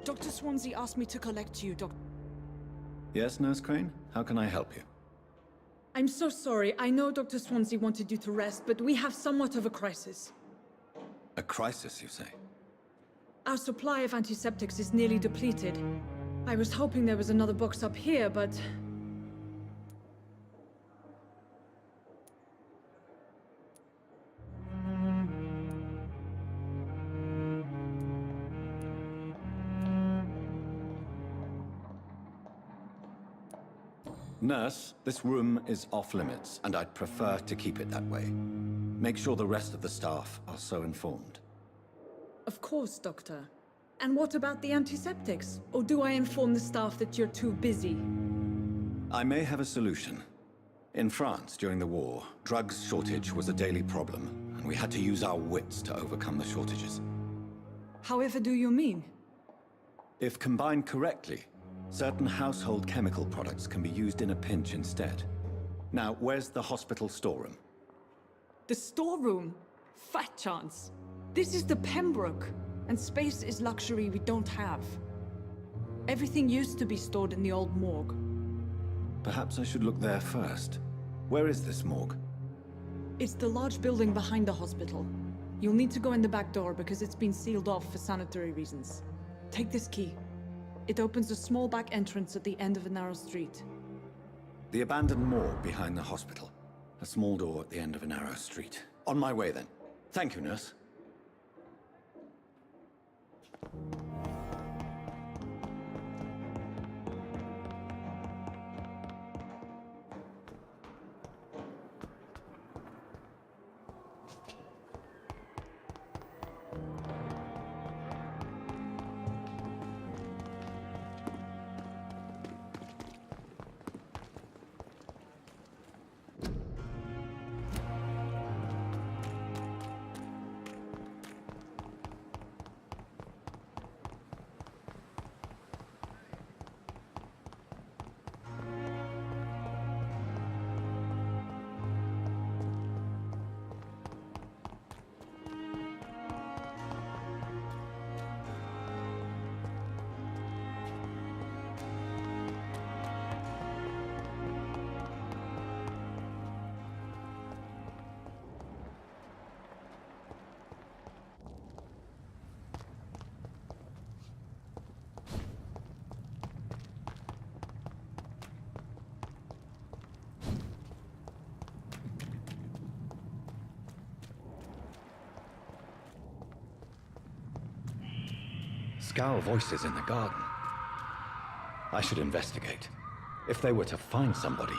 Dr. Swansea asked me to collect you, Dr. Yes, Nurse Crane? How can I help you? I'm so sorry. I know Dr. Swansea wanted you to rest, but we have somewhat of a crisis. A crisis, you say? Our supply of antiseptics is nearly depleted. I was hoping there was another box up here, but... Nurse, this room is off limits, and I'd prefer to keep it that way. Make sure the rest of the staff are so informed. Of course, Doctor. And what about the antiseptics? Or do I inform the staff that you're too busy? I may have a solution. In France, during the war, drugs shortage was a daily problem, and we had to use our wits to overcome the shortages. However do you mean? If combined correctly, certain household chemical products can be used in a pinch instead. Now, where's the hospital storeroom? The storeroom? Fat chance. This is the Pembroke, and space is luxury we don't have. Everything used to be stored in the old morgue. Perhaps I should look there first. Where is this morgue? It's the large building behind the hospital. You'll need to go in the back door because it's been sealed off for sanitary reasons. Take this key. It opens a small back entrance at the end of a narrow street. The abandoned morgue behind the hospital. A small door at the end of a narrow street. On my way then. Thank you, nurse. Scowl voices in the garden. I should investigate. If they were to find somebody.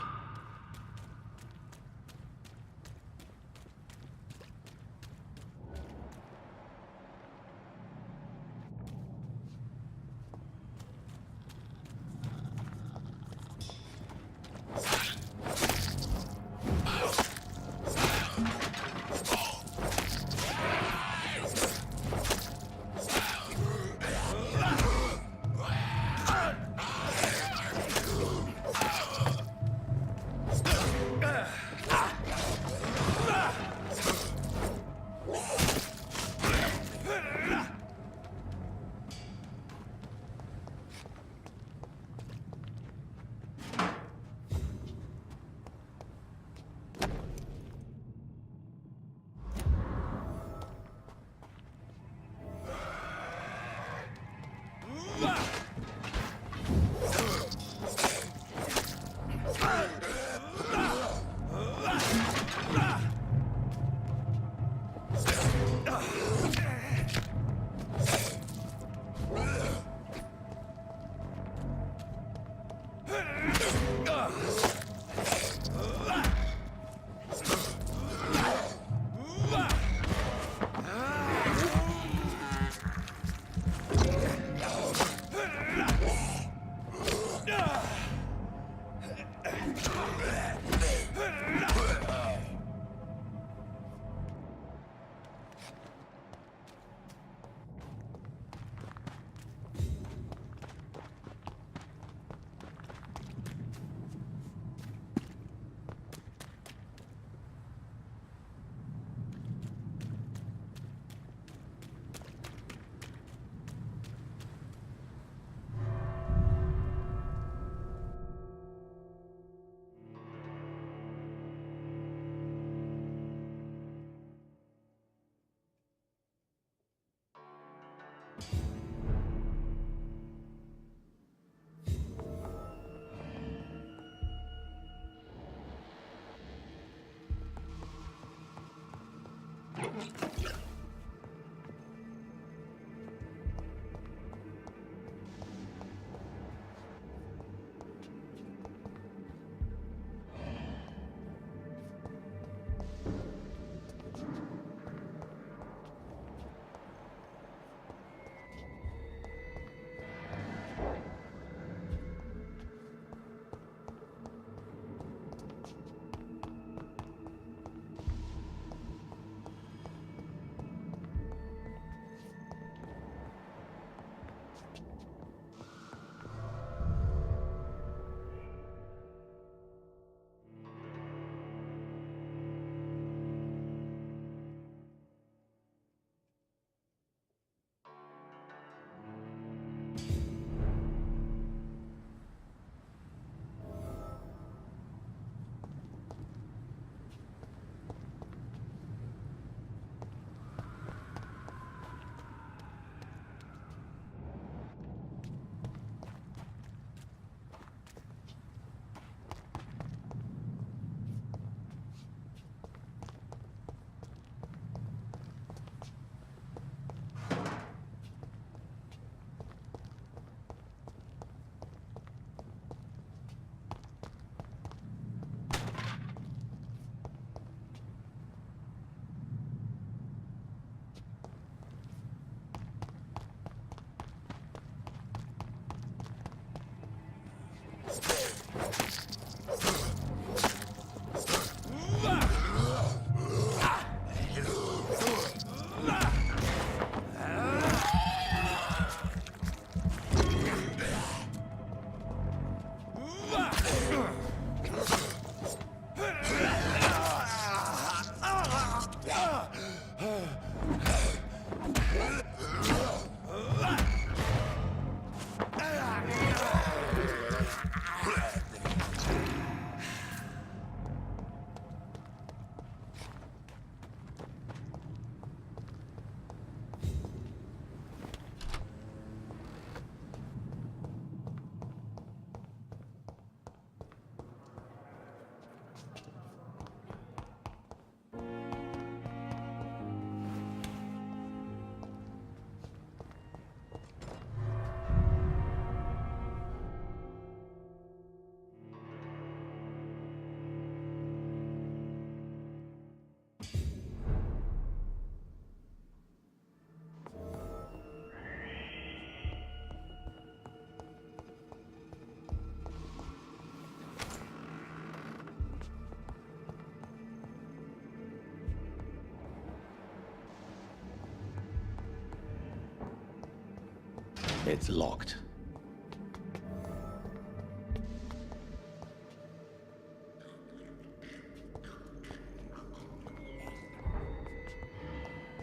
It's locked.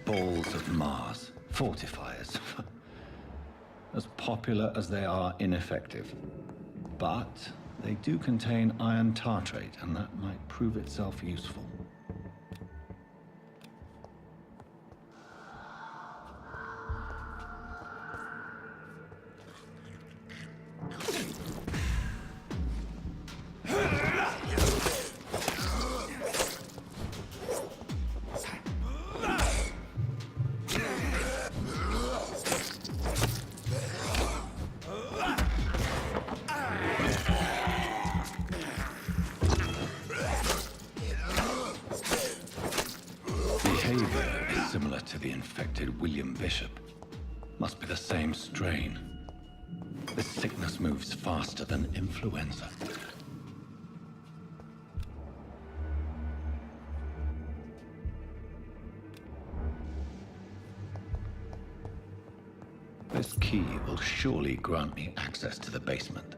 Balls of Mars. Fortifiers. As popular as they are ineffective. But they do contain iron tartrate, and that might prove itself useful. Behavior is similar to the infected William Bishop. Must be the same strain. This sickness moves faster than influenza. This key will surely grant me access to the basement.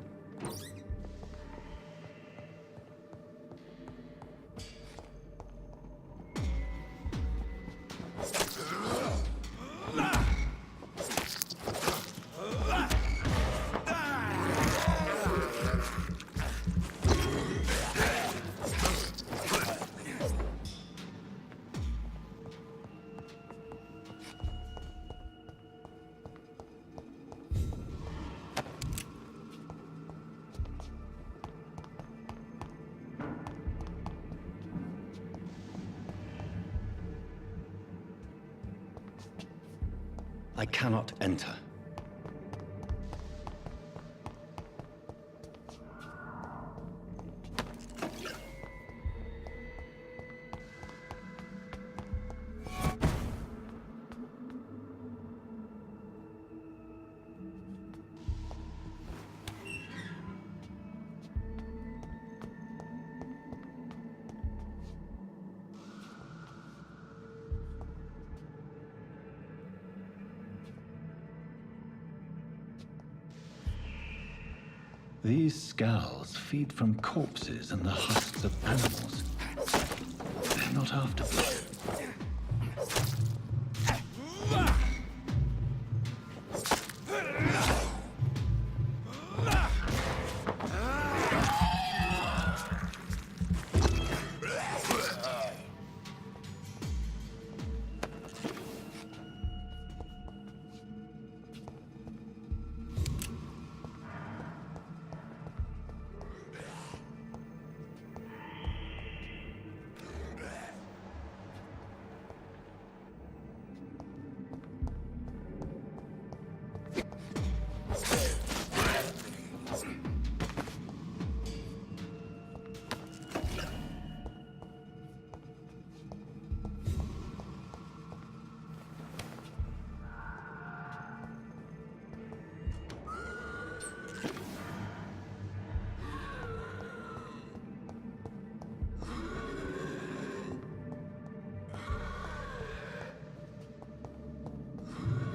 I cannot enter. These skulls feed from corpses and the husks of animals. They're not after blood.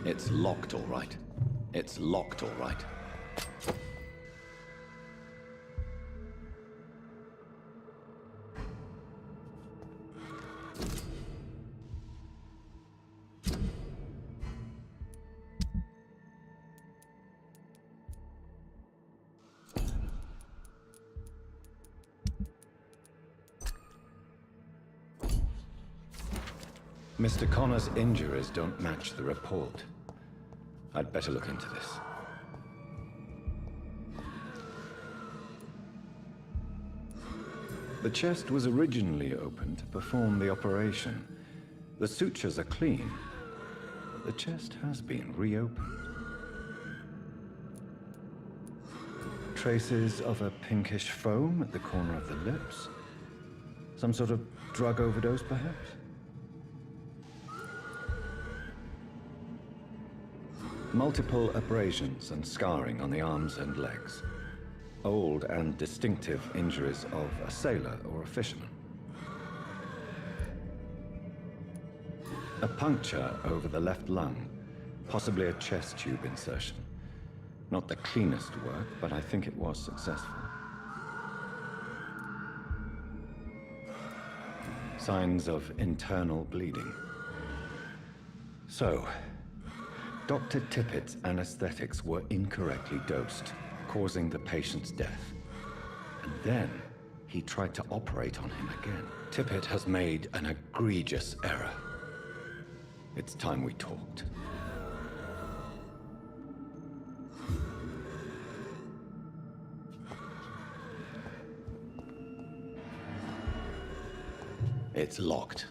It's locked, all right. It's locked, all right. Mr. Connor's injuries don't match the report. I'd better look into this. The chest was originally opened to perform the operation. The sutures are clean, but the chest has been reopened. Traces of a pinkish foam at the corner of the lips. Some sort of drug overdose, perhaps? Multiple abrasions and scarring on the arms and legs. Old and distinctive injuries of a sailor or a fisherman. A puncture over the left lung, possibly a chest tube insertion. Not the cleanest work, but I think it was successful. Signs of internal bleeding. So, Dr. Tippett's anesthetics were incorrectly dosed, causing the patient's death. And then he tried to operate on him again. Tippett has made an egregious error. It's time we talked. It's locked.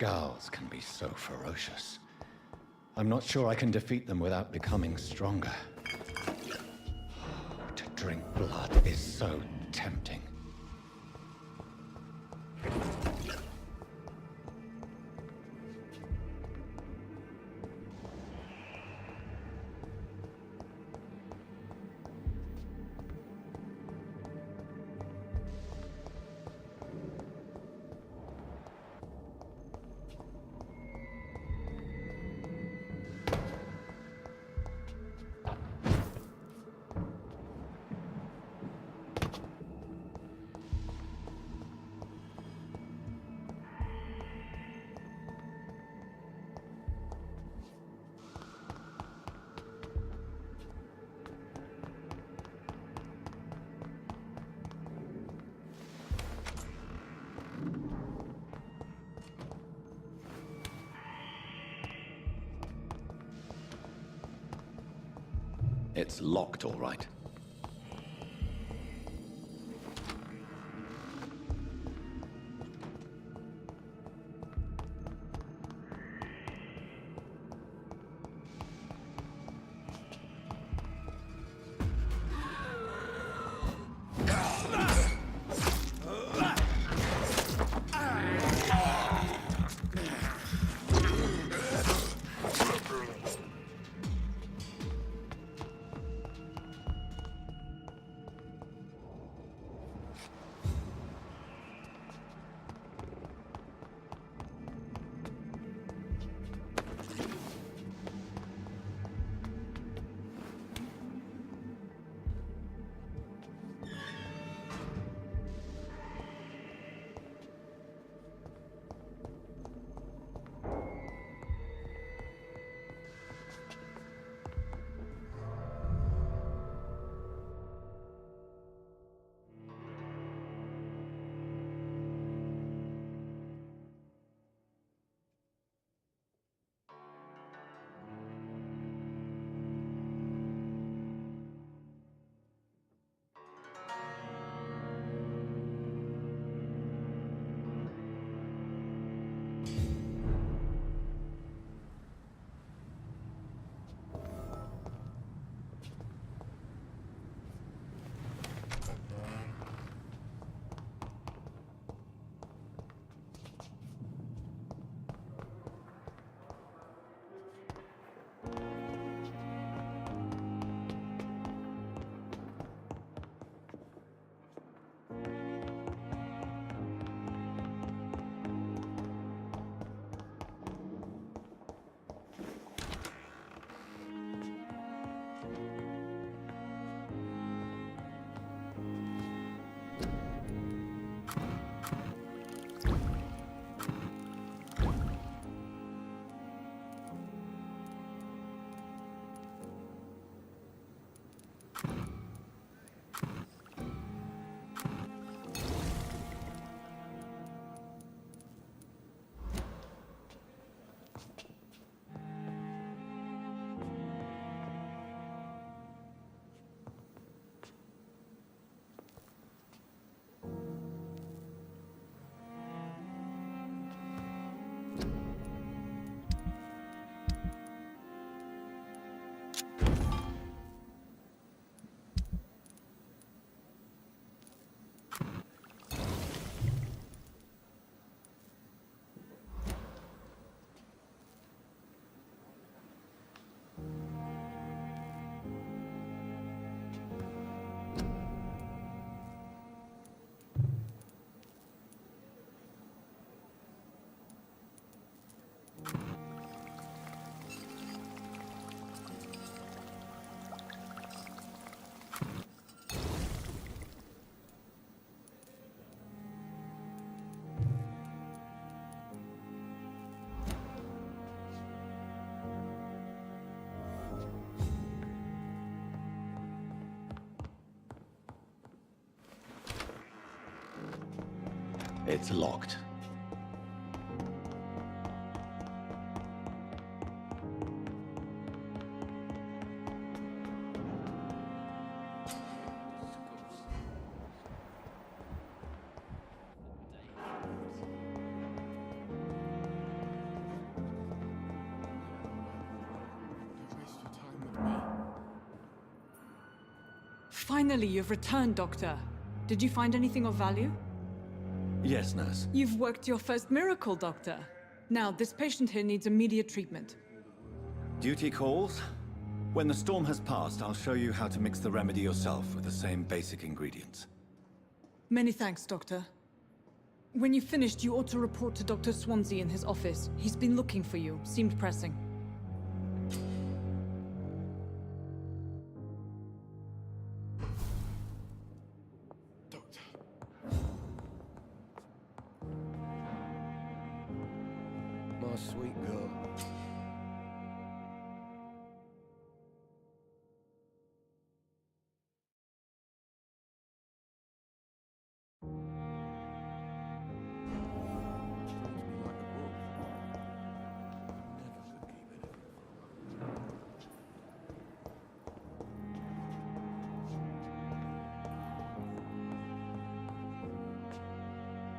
Skulls can be so ferocious. I'm not sure I can defeat them without becoming stronger. To drink blood is so tempting. It's locked, all right. It's locked. Finally, you've returned, Doctor. Did you find anything of value? Yes, nurse. You've worked your first miracle, Doctor. Now, this patient here needs immediate treatment. Duty calls. When the storm has passed, I'll show you how to mix the remedy yourself with the same basic ingredients. Many thanks, Doctor. When you've finished, you ought to report to Dr. Swansea in his office. He's been looking for you. Seemed pressing. Doctor. My sweet girl.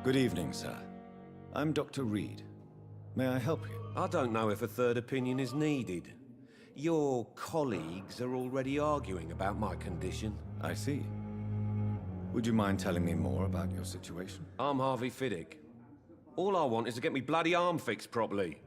Good evening, sir. I'm Dr. Reed. May I help you? I don't know if a third opinion is needed. Your colleagues are already arguing about my condition. I see. Would you mind telling me more about your situation? I'm Harvey Fiddick. All I want is to get me bloody arm fixed properly.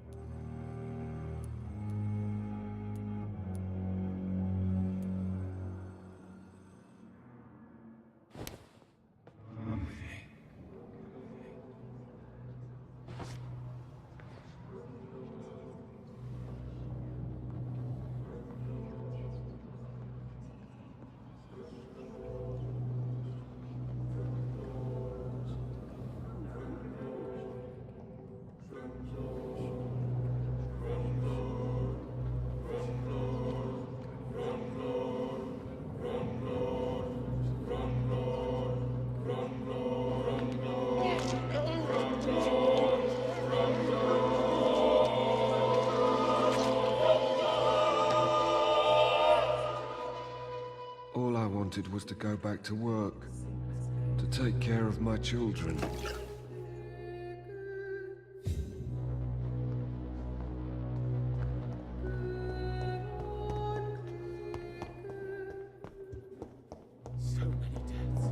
All I wanted was to go back to work, to take care of my children. So many deaths.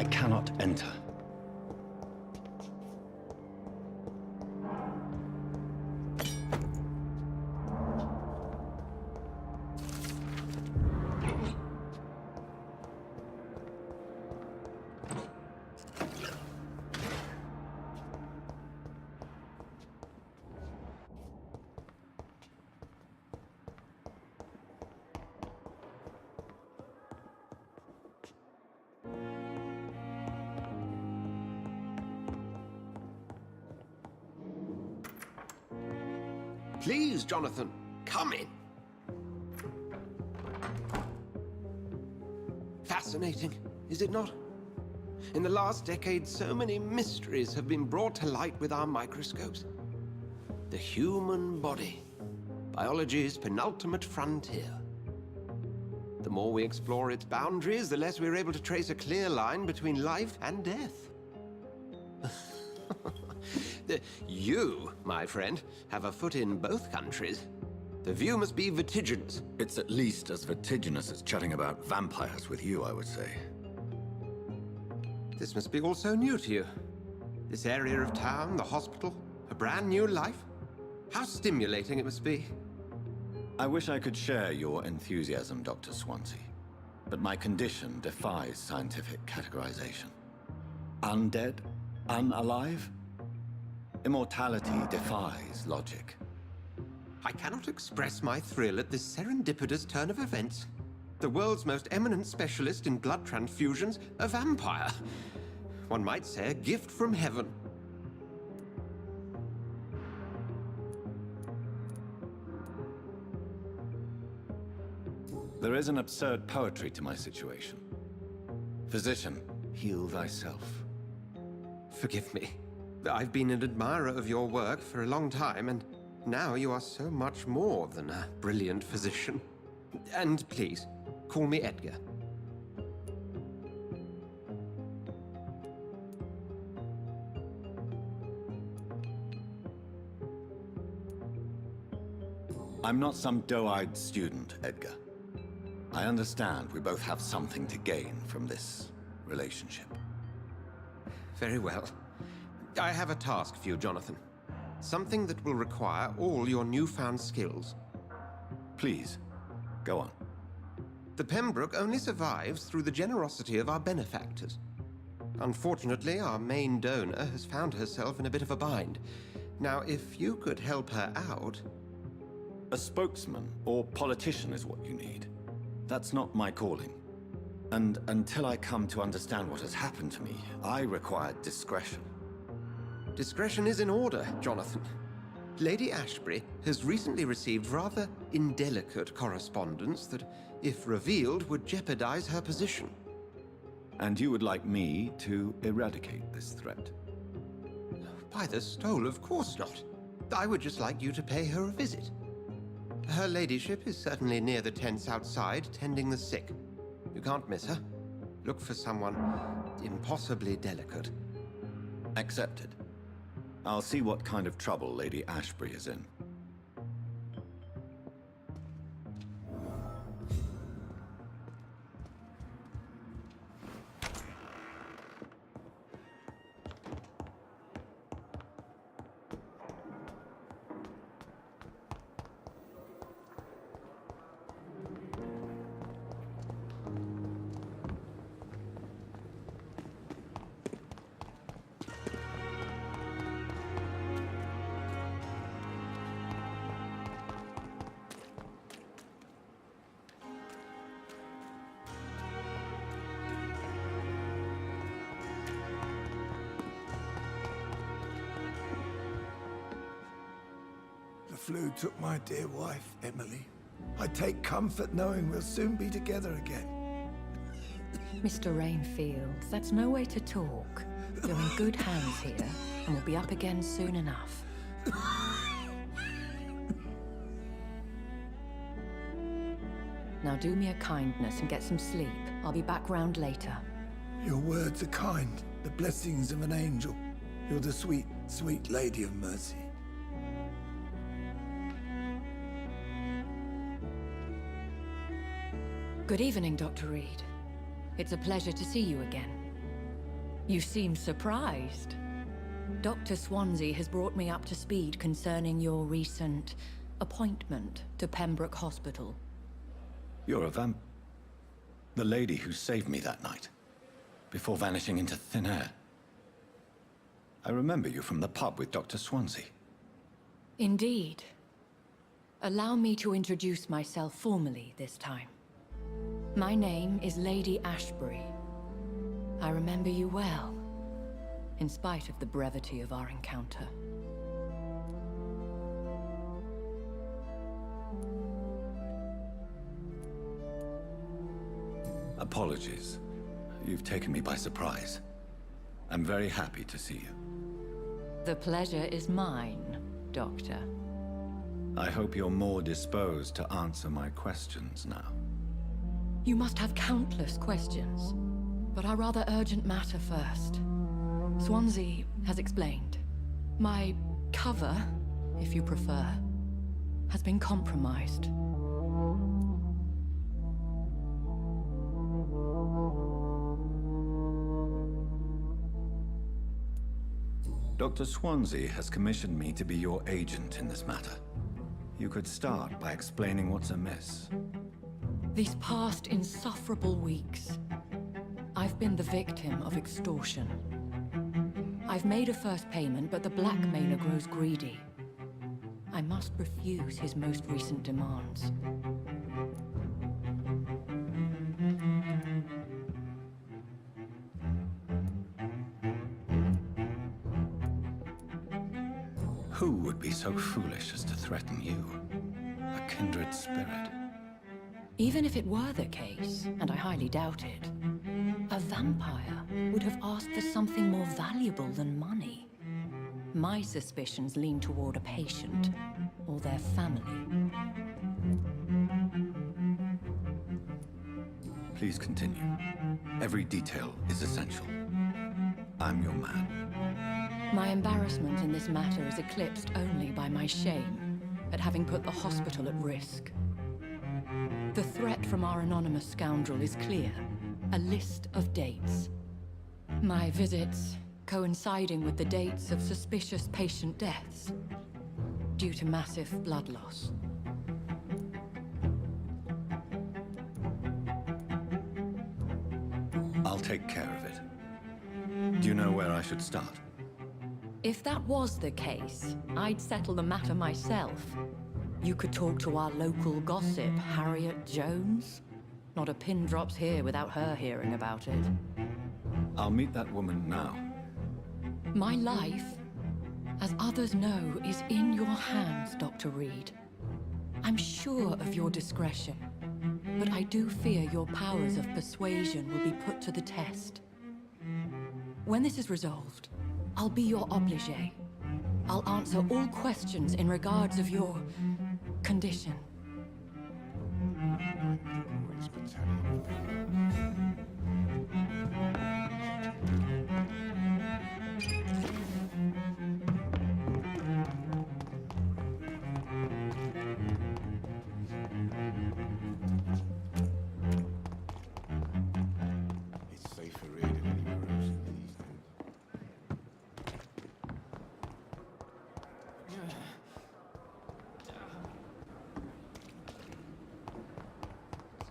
I cannot enter. Please, Jonathan, come in. Fascinating, is it not? In the last decade, so many mysteries have been brought to light with our microscopes. The human body, biology's penultimate frontier. The more we explore its boundaries, the less we're able to trace a clear line between life and death. You, my friend, have a foot in both countries. The view must be vertiginous. It's at least as vertiginous as chatting about vampires with you, I would say. This must be all so new to you. This area of town, the hospital, a brand new life. How stimulating it must be. I wish I could share your enthusiasm, Dr. Swansea. But my condition defies scientific categorization. Undead? Unalive? Immortality defies logic. I cannot express my thrill at this serendipitous turn of events. The world's most eminent specialist in blood transfusions, a vampire. One might say a gift from heaven. There is an absurd poetry to my situation. Physician, heal thyself. Forgive me. I've been an admirer of your work for a long time, and now you are so much more than a brilliant physician. And please, call me Edgar. I'm not some doe-eyed student, Edgar. I understand we both have something to gain from this relationship. Very well. I have a task for you, Jonathan. Something that will require all your newfound skills. Please, go on. The Pembroke only survives through the generosity of our benefactors. Unfortunately, our main donor has found herself in a bit of a bind. Now, if you could help her out... A spokesman or politician is what you need. That's not my calling. And until I come to understand what has happened to me, I require discretion. Discretion is in order, Jonathan. Lady Ashbury has recently received rather indelicate correspondence that, if revealed, would jeopardize her position. And you would like me to eradicate this threat? By the stole, of course not. I would just like you to pay her a visit. Her ladyship is certainly near the tents outside, tending the sick. You can't miss her. Look for someone impossibly delicate. Accepted. I'll see what kind of trouble Lady Ashbury is in. The flu took my dear wife, Emily. I take comfort knowing we'll soon be together again. Mr. Rainfield, that's no way to talk. You're in good hands here, and we'll be up again soon enough. Now do me a kindness and get some sleep. I'll be back round later. Your words are kind, the blessings of an angel. You're the sweet, sweet Lady of Mercy. Good evening, Dr. Reed. It's a pleasure to see you again. You seem surprised. Dr. Swansea has brought me up to speed concerning your recent appointment to Pembroke Hospital. You're a the lady who saved me that night, before vanishing into thin air. I remember you from the pub with Dr. Swansea. Indeed. Allow me to introduce myself formally this time. My name is Lady Ashbury. I remember you well, in spite of the brevity of our encounter. Apologies. You've taken me by surprise. I'm very happy to see you. The pleasure is mine, Doctor. I hope you're more disposed to answer my questions now. You must have countless questions, but our rather urgent matter first. Swansea has explained. My cover, if you prefer, has been compromised. Dr. Swansea has commissioned me to be your agent in this matter. You could start by explaining what's amiss. These past insufferable weeks, I've been the victim of extortion. I've made a first payment, but the blackmailer grows greedy. I must refuse his most recent demands. Who would be so foolish as to threaten you? A kindred spirit. Even if it were the case, and I highly doubt it, a vampire would have asked for something more valuable than money. My suspicions lean toward a patient or their family. Please continue. Every detail is essential. I'm your man. My embarrassment in this matter is eclipsed only by my shame at having put the hospital at risk. The threat from our anonymous scoundrel is clear. A list of dates. My visits coinciding with the dates of suspicious patient deaths due to massive blood loss. I'll take care of it. Do you know where I should start? If that was the case, I'd settle the matter myself. You could talk to our local gossip, Harriet Jones. Not a pin drops here without her hearing about it. I'll meet that woman now. My life, as others know, is in your hands, Dr. Reed. I'm sure of your discretion, but I do fear your powers of persuasion will be put to the test. When this is resolved, I'll be your obligé. I'll answer all questions in regards of your condition. It's safer here than anywhere else in these days.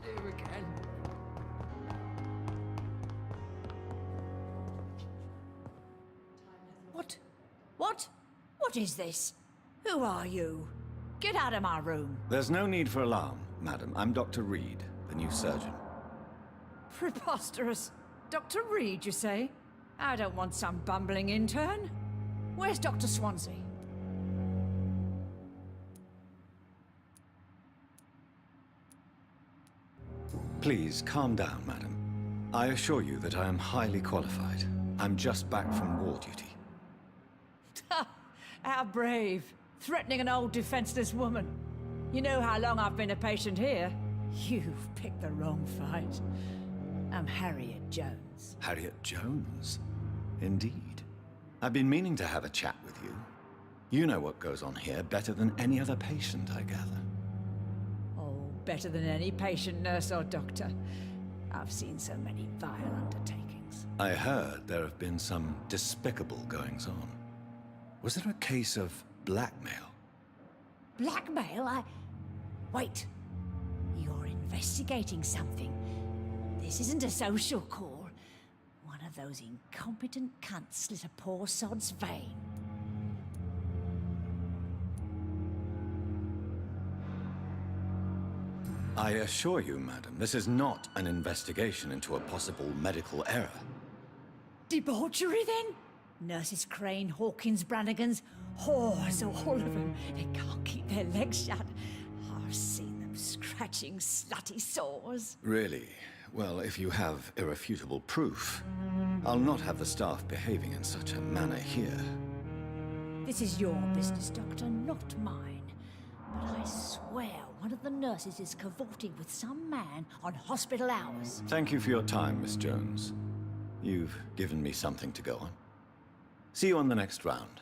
Here again. What? What? What is this? Who are you? Get out of my room. There's no need for alarm, madam. I'm Dr. Reed, the new surgeon. Preposterous. Dr. Reed, you say? I don't want some bumbling intern. Where's Dr. Swansea? Please, calm down, madam. I assure you that I am highly qualified. I'm just back from war duty. How brave. Threatening an old defenseless woman. You know how long I've been a patient here? You've picked the wrong fight. I'm Harriet Jones. Harriet Jones? Indeed. I've been meaning to have a chat with you. You know what goes on here better than any other patient, I gather. Oh, better than any patient, nurse, or doctor. I've seen so many vile undertakings. I heard there have been some despicable goings-on. Was there a case of blackmail? Blackmail? Wait. You're investigating something. This isn't a social call. One of those incompetent cunts slit a poor sod's vein. I assure you, madam, this is not an investigation into a possible medical error. Debauchery, then? Nurses Crane, Hawkins, Brannigans, whores, all of them. They can't keep their legs shut. I've seen them scratching slutty sores. Really? Well, if you have irrefutable proof, I'll not have the staff behaving in such a manner here. This is your business, Doctor, not mine. But I swear one of the nurses is cavorting with some man on hospital hours. Thank you for your time, Miss Jones. You've given me something to go on. See you on the next round.